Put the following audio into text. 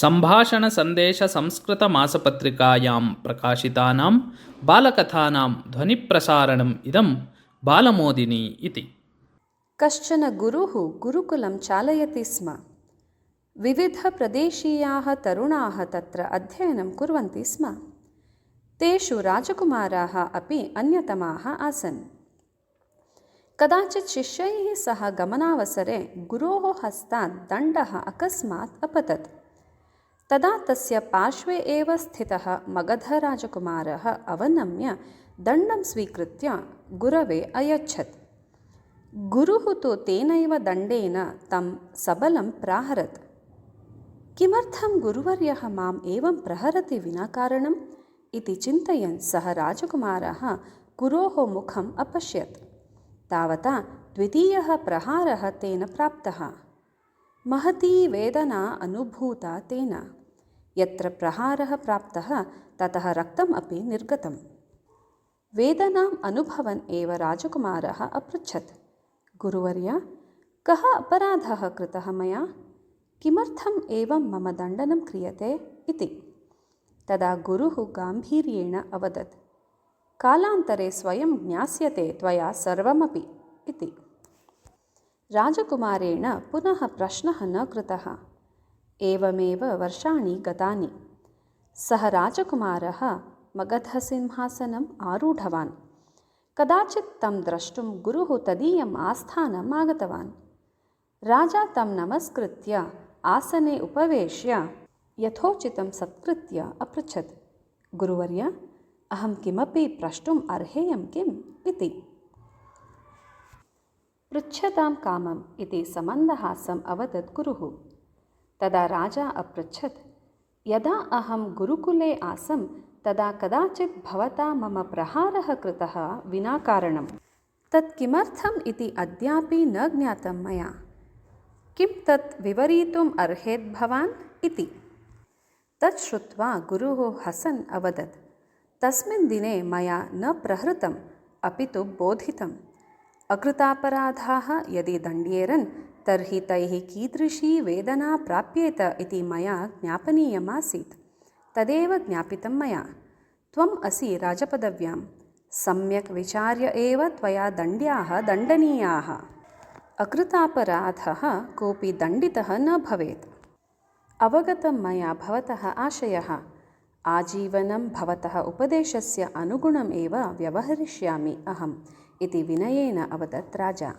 सम्भाषणसन्देशसंस्कृतमासपत्रिकायां प्रकाशितानां बालकथानां ध्वनिप्रसारणम् इदं बालमोदिनी इति। कश्चन गुरुः गुरुकुलं चालयति स्म। विविधप्रदेशीयाः तरुणाः तत्र अध्ययनं कुर्वन्ति स्म। तेषु राजकुमाराः अपि अन्यतमाः आसन्। कदाचित् शिष्यैः सह गमनावसरे गुरोः हस्तात् दण्डः अकस्मात् अपतत्। तदा तस्य पार्श्वे एव स्थितः मगधराजकुमारः अवनम्य दण्डं स्वीकृत्य गुरवे अयच्छत्। गुरुः तु तेनैव दण्डेन तं सबलं प्राहरत्। किमर्थं गुरुवर्यः माम् एवं प्रहरति विना कारणम् इति चिन्तयन् सः राजकुमारः गुरोः मुखम् अपश्यत्। तावता द्वितीयः प्रहारः तेन प्राप्तः। महती वेदना अनुभूता तेन। यत्र प्रहारः प्राप्तः ततः रक्तम् अपि निर्गतम्। वेदनाम् अनुभवन् एव राजकुमारः अपृच्छत्, गुरुवर्य, कः अपराधः कृतः मया? किमर्थम् एवं मम दण्डनं क्रियते इति। तदा गुरुः गाम्भीर्येण अवदत्, कालान्तरे स्वयं ज्ञास्यते त्वया सर्वमपि इति। राजकुमारेण पुनः प्रश्नः न कृतः। एवमेव वर्षाणि गतानि। सः राजकुमारः मगधसिंहासनम् आरूढवान्। कदाचित् तं द्रष्टुं गुरुः तदीयम् आस्थानम् आगतवान्। राजा तं नमस्कृत्य आसने उपवेश्य यथोचितं सत्कृत्य अपृच्छत्, गुरुवर्य, अहं किमपि प्रष्टुम् अर्हेयं किम् इति। पृच्छतां कामम् इति समन्दहासम् अवदत् गुरुः। तदा राजा अपृच्छत्, यदा अहं गुरुकुले आसं तदा कदाचित् भवता मम प्रहारः कृतः विना कारणं। तत् किमर्थम् इति अद्यापि न ज्ञातं मया। किं तत् विवरीतुम् अर्हेत् भवान् इति। तत् श्रुत्वा गुरुः हसन् अवदत्, तस्मिन् दिने मया न प्रहृतम्, अपि तु बोधितम्। अकृतापराधाः यदि दण्ड्येरन् तर्हि तैः कीदृशी वेदना प्राप्येत इति मया ज्ञापनीयमासीत्। तदेव ज्ञापितं मया। त्वम् असि राजपदव्यां। सम्यक् विचार्य एव त्वया दण्डनीयाः। अकृतापराधः कोऽपि दण्डितः न भवेत्। अवगतं मया भवतः आशयः। आजीवनं भवतः उपदेशस्य अनुगुणम् एव व्यवहरिष्यामि अहम् इति विनयेन अवदत् राजा।